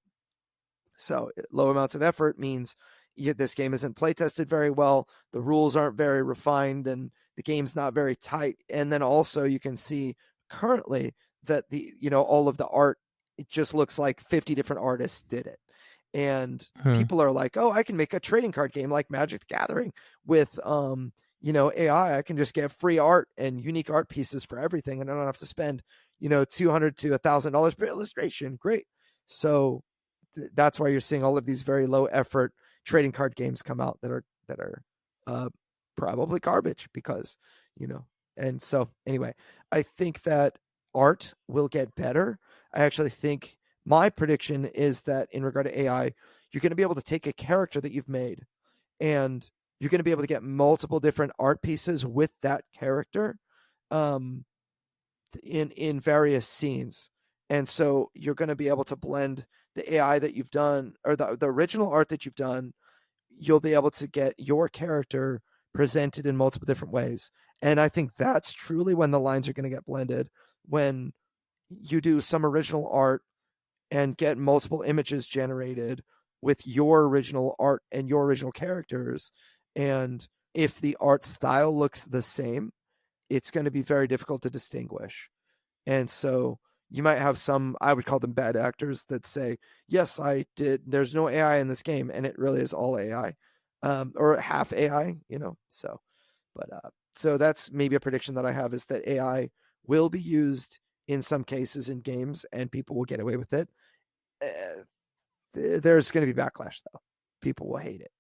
So low amounts of effort means this game isn't play tested very well, the rules aren't very refined, and the game's not very tight. And then also you can see currently that all of the art, it just looks like 50 different artists did it. And people are like, oh, I can make a trading card game like Magic the Gathering with AI. I can just get free art and unique art pieces for everything, and I don't have to spend $200 to $1,000 per illustration. Great. So that's why you're seeing all of these very low effort trading card games come out that are probably garbage because and so anyway, I think that art will get better. I actually think my prediction is that in regard to AI, you're going to be able to take a character that you've made and you're going to be able to get multiple different art pieces with that character um, in various scenes. And so you're going to be able to blend the AI that you've done or the original art that you've done. You'll be able to get your character presented in multiple different ways. And I think that's truly when the lines are going to get blended, when you do some original art and get multiple images generated with your original art and your original characters. And if the art style looks the same, it's going to be very difficult to distinguish. And so you might have some, I would call them bad actors, that say, yes, I did. There's no AI in this game. And it really is all AI, or half AI, so that's maybe a prediction that I have, is that AI will be used in some cases in games and people will get away with it. There's going to be backlash though. People will hate it.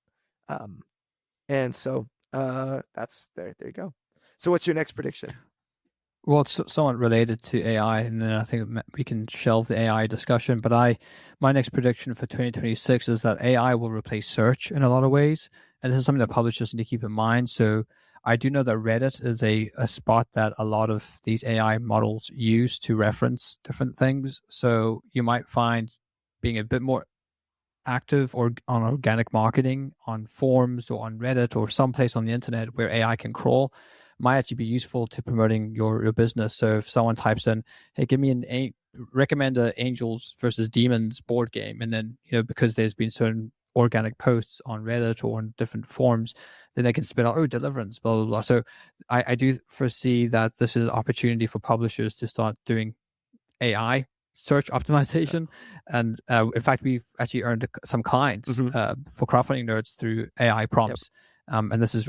And so that's there you go. So what's your next prediction? Well, it's somewhat related to AI, and then I think we can shelve the AI discussion. But my next prediction for 2026 is that AI will replace search in a lot of ways, and this is something that publishers need to keep in mind. So I do know that Reddit is a spot that a lot of these AI models use to reference different things. So you might find being a bit more active or on organic marketing on forums or on Reddit or someplace on the internet where AI can crawl might actually be useful to promoting your business. So if someone types in, hey, give me recommend a Angels versus Demons board game, and then because there's been certain organic posts on Reddit or on different forums, then they can spit out, oh, Deliverance, blah blah blah. So I do foresee that this is an opportunity for publishers to start doing AI search optimization. And in fact, we've actually earned some clients for crowdfunding nerds through AI prompts. And this is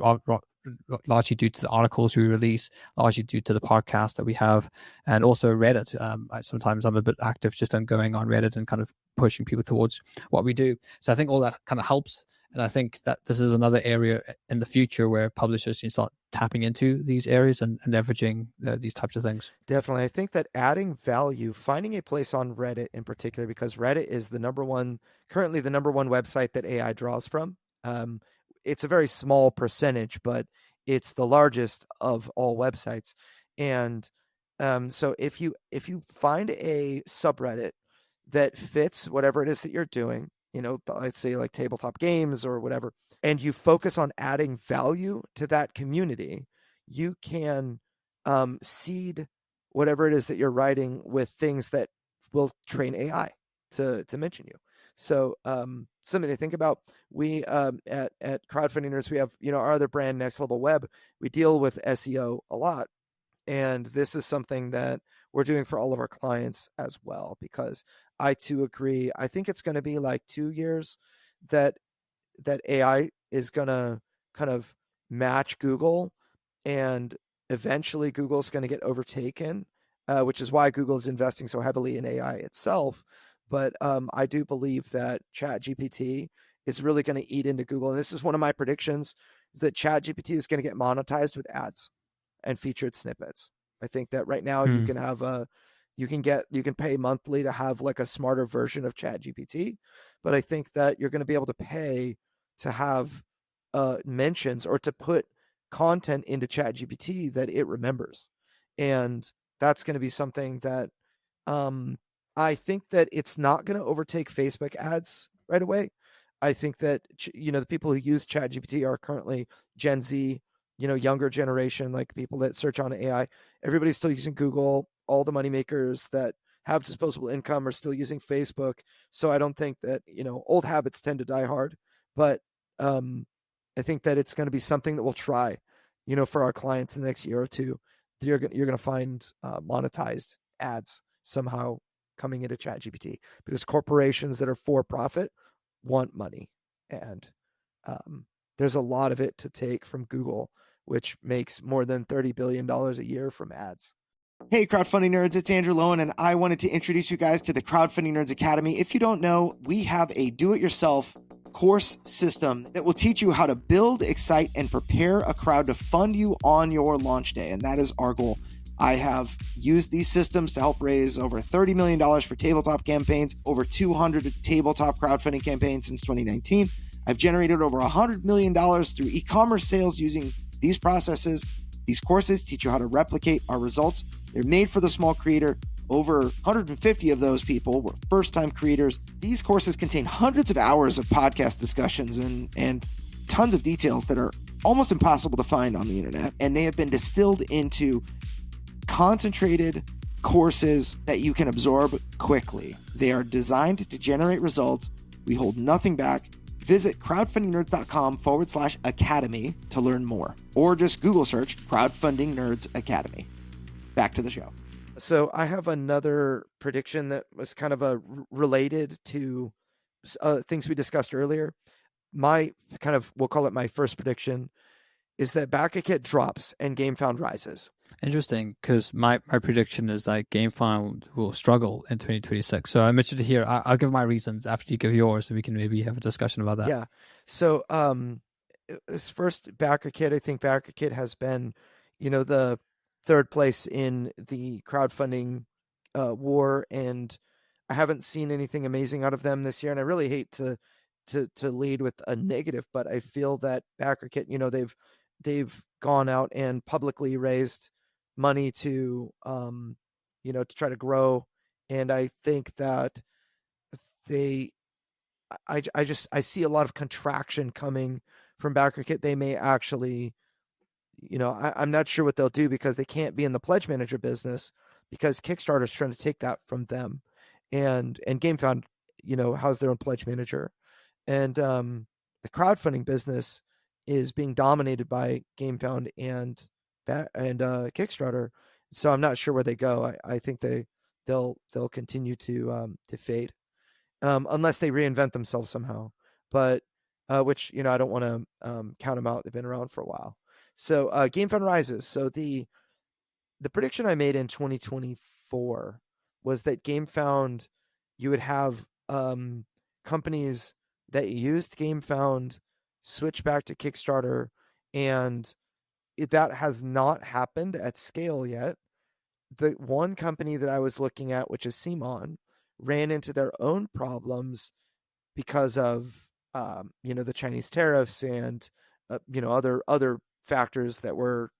largely due to the articles we release, largely due to the podcast that we have, and also Reddit. Sometimes I'm a bit active just on going on Reddit and kind of pushing people towards what we do. So I think all that kind of helps. And I think that this is another area in the future where publishers can start tapping into these areas and leveraging these types of things. Definitely. I think that adding value, finding a place on Reddit in particular, because Reddit is currently the number one website that AI draws from. It's a very small percentage, but it's the largest of all websites. And so if you find a subreddit that fits whatever it is that you're doing, let's say like tabletop games or whatever, and you focus on adding value to that community, you can seed whatever it is that you're writing with things that will train AI to mention you. So something to think about. We at Crowdfunding Nerds, we have our other brand, Next Level Web. We deal with SEO a lot, and this is something that we're doing for all of our clients as well, because I too agree. I think it's going to be like 2 years that AI is going to kind of match Google, and eventually Google's going to get overtaken, which is why Google is investing so heavily in AI itself. But I do believe that ChatGPT is really going to eat into Google. And this is one of my predictions, is that ChatGPT is going to get monetized with ads and featured snippets. I think that right now you can have you can pay monthly to have like a smarter version of ChatGPT, but I think that you're going to be able to pay to have mentions or to put content into ChatGPT that it remembers. And that's going to be something that I think that it's not going to overtake Facebook ads right away. I think that the people who use ChatGPT are currently Gen Z, younger generation, like people that search on AI. Everybody's still using Google. All the moneymakers that have disposable income are still using Facebook. So I don't think that, old habits tend to die hard. But I think that it's going to be something that we'll try, for our clients in the next year or two. You're going to find monetized ads somehow coming into ChatGPT, because corporations that are for profit want money, and there's a lot of it to take from Google, which makes more than $30 billion a year from ads. Hey, crowdfunding nerds, it's Andrew Lowen, and I wanted to introduce you guys to the Crowdfunding Nerds Academy. If you don't know, we have a do-it-yourself course system that will teach you how to build, excite, and prepare a crowd to fund you on your launch day, and that is our goal. I have used these systems to help raise over $30 million for tabletop campaigns, over 200 tabletop crowdfunding campaigns since 2019. I've generated over $100 million through e-commerce sales using these processes. These courses teach you how to replicate our results. They're made for the small creator. Over 150 of those people were first-time creators. These courses contain hundreds of hours of podcast discussions and tons of details that are almost impossible to find on the internet. And they have been distilled into concentrated courses that you can absorb quickly. They are designed to generate results. We hold nothing back. Visit crowdfundingnerds.com/academy to learn more, or just Google search Crowdfunding Nerds Academy. Back to the show. So I have another prediction that was kind of related to things we discussed earlier. My kind of, we'll call it my first prediction, is that BackerKit drops and GameFound rises. Interesting, because my prediction is that GameFound will struggle in 2026. So I'm interested to hear. I'll give my reasons after you give yours, so we can maybe have a discussion about that. Yeah. So first, BackerKit. I think BackerKit has been, the third place in the crowdfunding war, and I haven't seen anything amazing out of them this year. And I really hate to lead with a negative, but I feel that BackerKit, they've gone out and publicly raised money to to try to grow, and I think that I see a lot of contraction coming from BackerKit. They may actually, I'm not sure what they'll do, because they can't be in the pledge manager business, because Kickstarter is trying to take that from them, and GameFound has their own pledge manager, and the crowdfunding business is being dominated by GameFound and Kickstarter. So I'm not sure where they go. I think they'll continue to fade, unless they reinvent themselves somehow. But which I don't want to count them out. They've been around for a while. So GameFound rises. So the prediction I made in 2024 was that GameFound, you would have companies that used GameFound switch back to Kickstarter, and that has not happened at scale yet. The one company that I was looking at, which is Simon, ran into their own problems because of the Chinese tariffs and other factors that were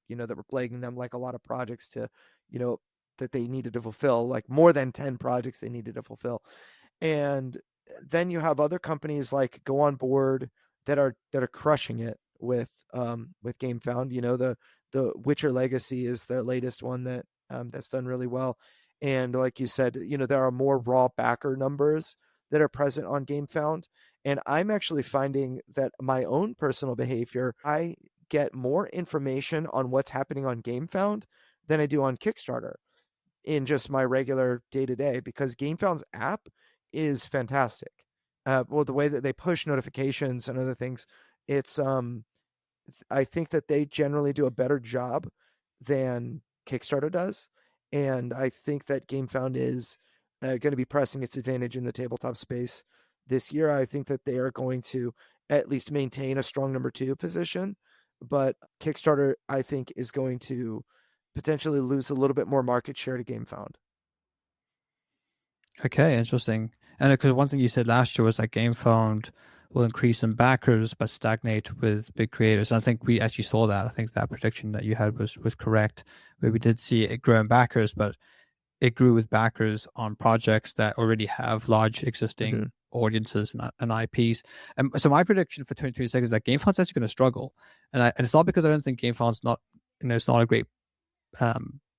plaguing them, like a lot of projects that they needed to fulfill, like more than 10 projects they needed to fulfill. And then you have other companies like Go On Board that are crushing it with GameFound. The Witcher Legacy is their latest one that's done really well. And like you said, there are more raw backer numbers that are present on GameFound. And I'm actually finding that my own personal behavior, I get more information on what's happening on GameFound than I do on Kickstarter in just my regular day-to-day, because GameFound's app is fantastic. Well, the way that they push notifications and other things, it's I think that they generally do a better job than Kickstarter does, and I think that GameFound is going to be pressing its advantage in the tabletop space this year. I think that they are going to at least maintain a strong number 2 position, but Kickstarter, I think, is going to potentially lose a little bit more market share to GameFound. Okay, interesting. And because one thing you said last year was that GameFound will increase in backers but stagnate with big creators. And I think we actually saw that. I think that prediction that you had was correct, where we did see it grow in backers, but it grew with backers on projects that already have large existing audiences and IPs. And so my prediction for 2026 is that GameFound's actually going to struggle. And it's not because I don't think GameFound's not, it's not a great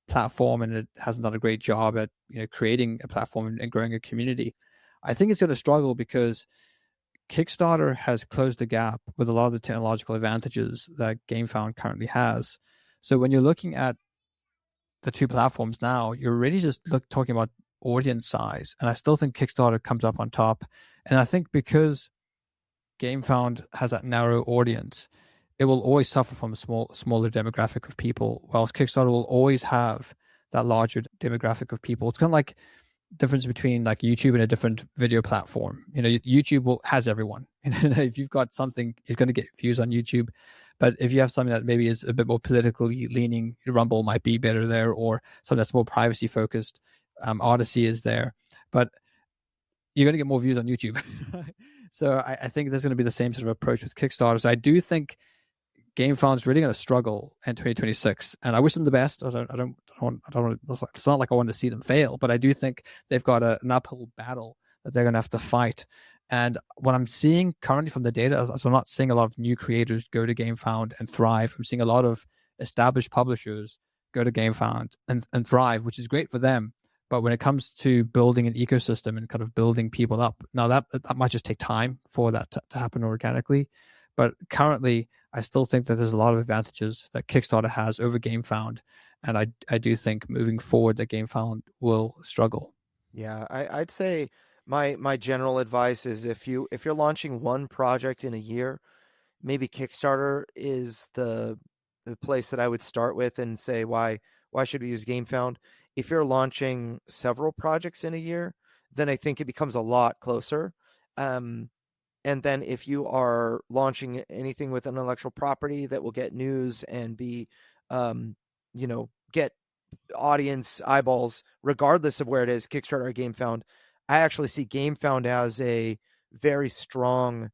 platform, and it hasn't done a great job at creating a platform and growing a community. I think it's going to struggle because Kickstarter has closed the gap with a lot of the technological advantages that GameFound currently has. So when you're looking at the two platforms now, you're really just talking about audience size, and I still think Kickstarter comes up on top. And I think because GameFound has that narrow audience, it will always suffer from a smaller demographic of people, whilst Kickstarter will always have that larger demographic of people. It's kind of like difference between like YouTube and a different video platform. YouTube has everyone. If you've got something, it's going to get views on YouTube. But if you have something that maybe is a bit more politically leaning, Rumble might be better there, or something that's more privacy focused. Odyssey is there, but you're going to get more views on YouTube. So I think there's going to be the same sort of approach with Kickstarter. So I do think GameFound's really going to struggle in 2026, and I wish them the best. I don't. It's not like I want to see them fail, but I do think they've got an uphill battle that they're going to have to fight. And what I'm seeing currently from the data is I'm not seeing a lot of new creators go to GameFound and thrive. I'm seeing a lot of established publishers go to GameFound and thrive, which is great for them. But when it comes to building an ecosystem and kind of building people up, now that might just take time for that to happen organically. But currently, I still think that there's a lot of advantages that Kickstarter has over GameFound, and I do think moving forward that GameFound will struggle. Yeah, I'd say my general advice is if you're launching one project in a year, maybe Kickstarter is the place that I would start with and say why should we use GameFound? If you're launching several projects in a year, then I think it becomes a lot closer. And then if you are launching anything with intellectual property that will get news and be, get audience eyeballs, regardless of where it is, Kickstarter or GameFound, I actually see GameFound as a very strong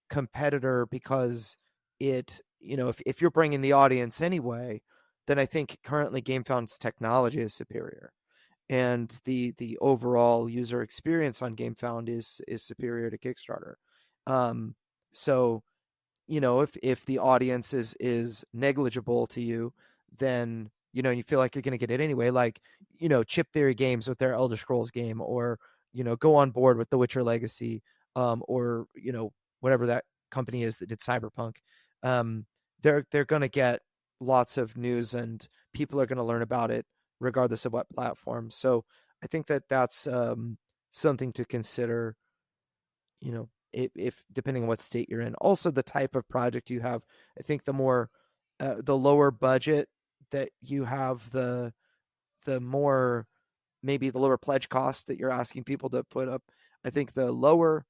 competitor because if you're bringing the audience anyway, then I think currently GameFound's technology is superior. And the overall user experience on GameFound is superior to Kickstarter. So, if the audience is negligible to you, then, you feel like you're going to get it anyway, like, Chip Theory Games with their Elder Scrolls game, or, go on board with The Witcher Legacy, or, whatever that company is that did Cyberpunk. They're going to get lots of news and people are going to learn about it regardless of what platform. So I think that that's something to consider, if depending on what state you're in. Also, the type of project you have. I think the lower budget that you have, the more, maybe the lower pledge cost that you're asking people to put up. I think the lower,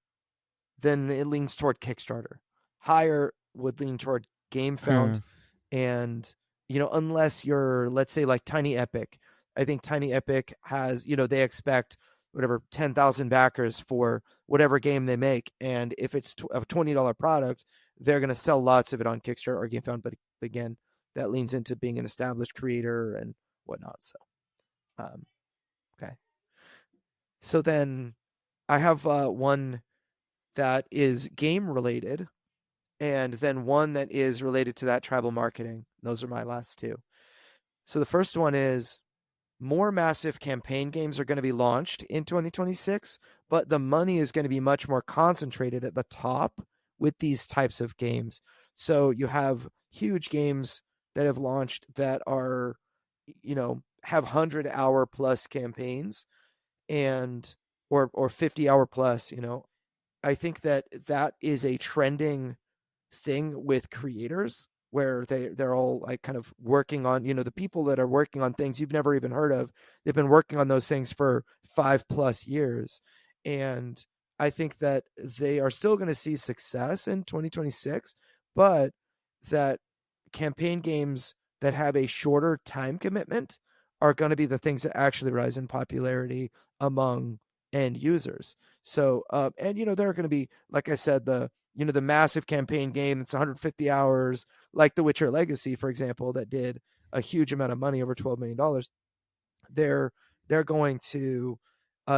then it leans toward Kickstarter. Higher would lean toward GameFound. And, unless you're, let's say, like Tiny Epic. I think Tiny Epic has, they expect whatever 10,000 backers for whatever game they make, and if it's a $20 product, they're going to sell lots of it on Kickstarter or GameFound. But again, that leans into being an established creator and whatnot. So, okay. So then I have one that is game related, and then one that is related to that tribal marketing. Those are my last two. So the first one is, more massive campaign games are going to be launched in 2026, but the money is going to be much more concentrated at the top with these types of games. So you have huge games that have launched that are, have 100-hour plus campaigns and or 50-hour plus, I think that is a trending thing with creators where they're all like kind of working on, the people that are working on things you've never even heard of. They've been working on those things for 5+ years. And I think that they are still going to see success in 2026, but that campaign games that have a shorter time commitment are going to be the things that actually rise in popularity among end users. So, and, there are going to be, like I said, the massive campaign game that's 150 hours, like The Witcher Legacy, for example, that did a huge amount of money, over $12 million. They're going to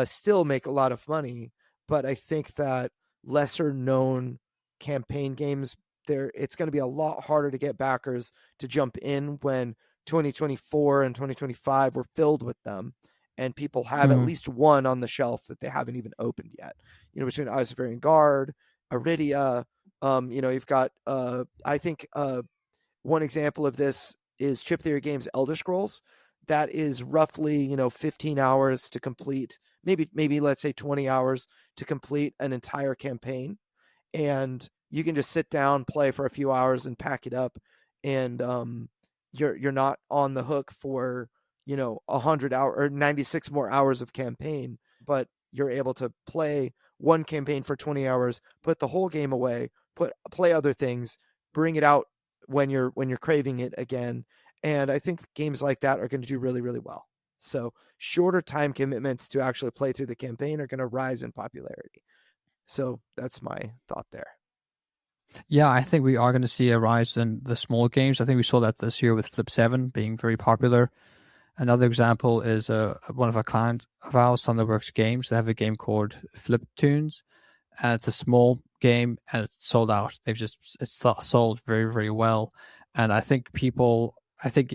still make a lot of money, but I think that lesser known campaign games, it's going to be a lot harder to get backers to jump in when 2024 and 2025 were filled with them, and people have at least one on the shelf that they haven't even opened yet. Between Eyes of Varying Guard, Iridia, you've got, I think, one example of this is Chip Theory Games Elder Scrolls. That is roughly, 15 hours to complete, maybe let's say 20 hours to complete an entire campaign. And, you can just sit down, play for a few hours, and pack it up, and you're not on the hook for 100 hour or 96 more hours of campaign, but you're able to play one campaign for 20 hours, put the whole game away, play other things, bring it out when you're craving it again. And I think games like that are going to do really, really well. So shorter time commitments to actually play through the campaign are going to rise in popularity. So that's my thought there. Yeah, I think we are going to see a rise in the small games. I think we saw that this year with Flip 7 being very popular. Another example is one of our client of ours, Thunderworks Games. They have a game called Flip Tunes, and it's a small game, and it's sold out. It's sold very, very well. And I think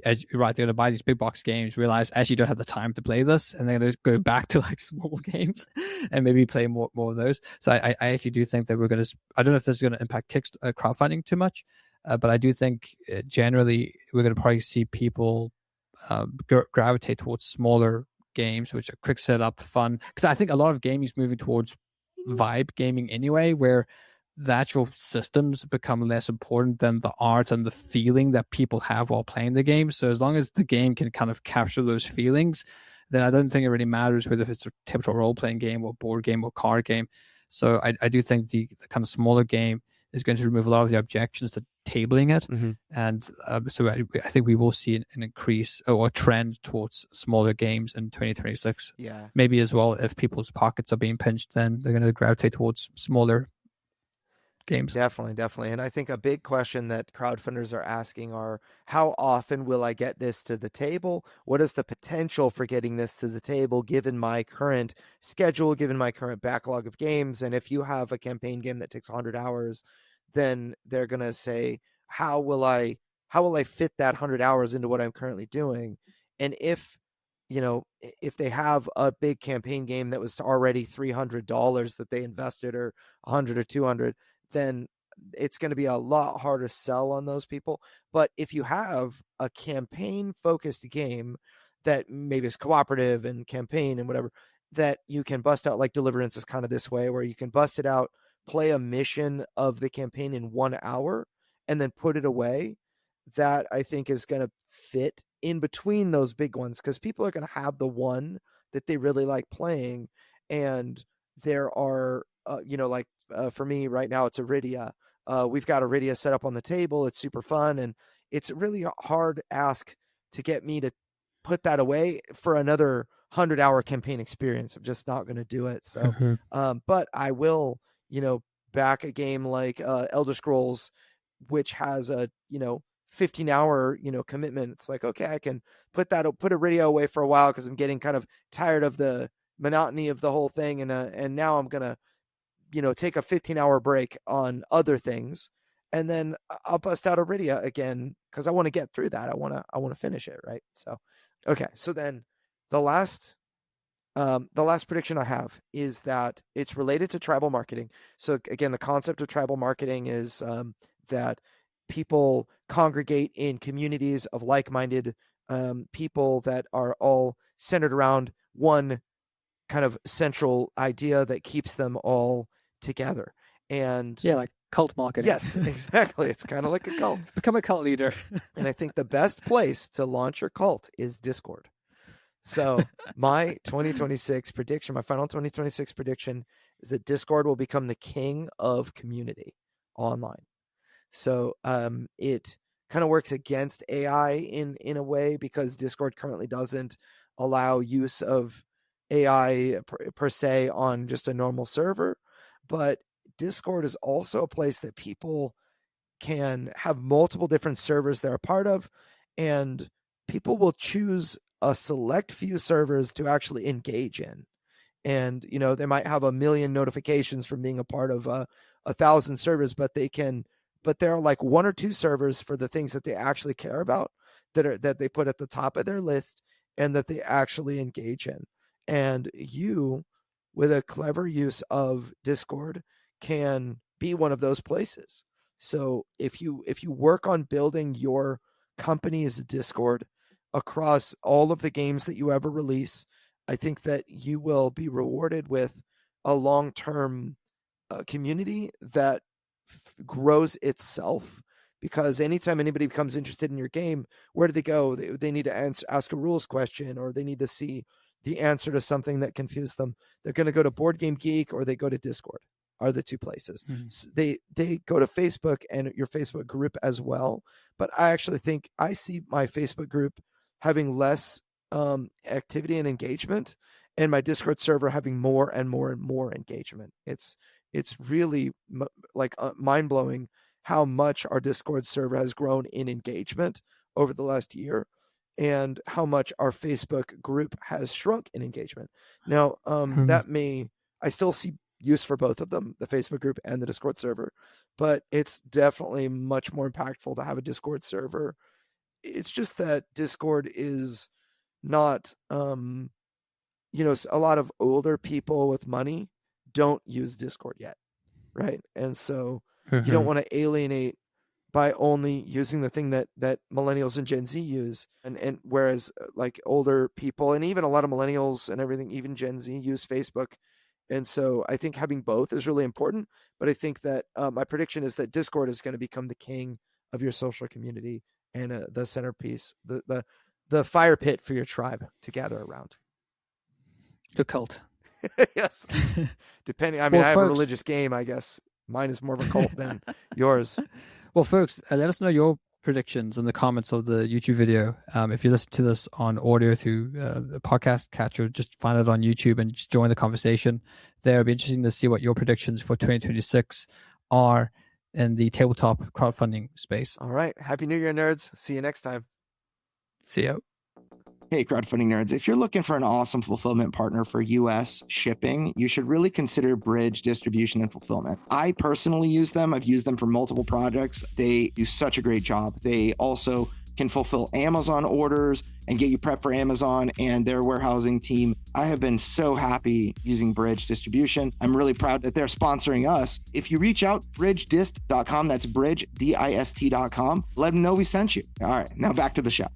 as you're right, they're going to buy these big box games, realize actually you don't have the time to play this, and they're going to go back to like small games and maybe play more of those. So I actually do think that we're going to. I don't know if this is going to impact crowdfunding too much, but I do think generally we're going to probably see people gravitate towards smaller games, which are quick setup, fun. Because I think a lot of gaming is moving towards vibe gaming anyway, where the actual systems become less important than the art and the feeling that people have while playing the game. So as long as the game can kind of capture those feelings, then I don't think it really matters whether it's a tabletop role-playing game or board game or card game. So I do think the kind of smaller game is going to remove a lot of the objections to tabling it. Mm-hmm. And so I think we will see an increase or a trend towards smaller games in 2026. Yeah. Maybe as well, if people's pockets are being pinched, then they're going to gravitate towards smaller games. Definitely. And I think a big question that crowdfunders are asking are, how often will I get this to the table? What is the potential for getting this to the table given my current schedule, given my current backlog of games? And if you have a campaign game that takes 100 hours, then they're going to say, how will I fit that 100 hours into what I'm currently doing? And if they have a big campaign game that was already $300 that they invested, or 100 or 200, then it's going to be a lot harder to sell on those people. But if you have a campaign focused game that maybe is cooperative and campaign and whatever, that you can bust out, like Deliverance is kind of this way, where you can bust it out, play a mission of the campaign in 1 hour and then put it away, that I think is going to fit in between those big ones, because people are going to have the one that they really like playing. And there are, for me right now, it's Iridia. We've got Iridia set up on the table. It's super fun. And it's really a hard ask to get me to put that away for another 100-hour campaign experience. I'm just not going to do it. So, but I will, back a game like Elder Scrolls, which has a 15-hour commitment. It's like, okay, I can put Iridia away for a while because I'm getting kind of tired of the monotony of the whole thing, and now I'm gonna take a 15-hour break on other things, and then I'll bust out Iridia again because I want to get through that. I want to finish it, right? So okay, so then the last prediction I have is that it's related to tribal marketing. So again, the concept of tribal marketing is that people congregate in communities of like-minded people that are all centered around one kind of central idea that keeps them all together. And yeah, like cult marketing. Yes, exactly. It's kind of like a cult. Become a cult leader. And I think the best place to launch your cult is Discord. So my 2026 prediction, my final 2026 prediction, is that Discord will become the king of community online. So it kind of works against AI in a way, because Discord currently doesn't allow use of AI per se on just a normal server. But Discord is also a place that people can have multiple different servers they're a part of, and people will choose a select few servers to actually engage in. And they might have 1 million notifications from being a part of 1,000 servers, but there are like 1 or 2 servers for the things that they actually care about, that they put at the top of their list and that they actually engage in. And you, with a clever use of Discord, can be one of those places. So if you work on building your company's Discord across all of the games that you ever release, I think that you will be rewarded with a long-term community that grows itself, because anytime anybody becomes interested in your game, where do they go? They need to ask a rules question, or they need to see the answer to something that confused them. They're going to go to Board Game Geek, or they go to Discord, are the two places. So they go to Facebook and your Facebook group as well. But I actually think I see my Facebook group having less activity and engagement, and my Discord server having more and more and more engagement. It's really mind blowing how much our Discord server has grown in engagement over the last year, and how much our Facebook group has shrunk in engagement. Now, I still see use for both of them, the Facebook group and the Discord server, but it's definitely much more impactful to have a Discord server. It's just that Discord is not, a lot of older people with money don't use Discord yet, right? And so you don't want to alienate by only using the thing that millennials and Gen Z use, and whereas like older people and even a lot of millennials and everything, even Gen Z, use Facebook. And so I think having both is really important. But I think that my prediction is that Discord is going to become the king of your social community and the centerpiece, the fire pit for your tribe to gather around. The cult. Yes. Depending. I mean, Well, I have a folks, religious game, I guess. Mine is more of a cult than yours. Well, folks, let us know your predictions in the comments of the YouTube video. If you listen to this on audio through the podcast catcher, just find it on YouTube and just join the conversation there. It'll be interesting to see what your predictions for 2026 are in the tabletop crowdfunding space. All right. Happy New Year, nerds. See you next time. See you. Hey, crowdfunding nerds, if you're looking for an awesome fulfillment partner for US shipping, you should really consider Bridge Distribution and Fulfillment. I personally use them. I've used them for multiple projects. They do such a great job. They also can fulfill Amazon orders and get you prepped for Amazon and their warehousing team. I have been so happy using Bridge Distribution. I'm really proud that they're sponsoring us. If you reach out, bridgedist.com, that's bridge, DIST.com, let them know we sent you. All right, now back to the show.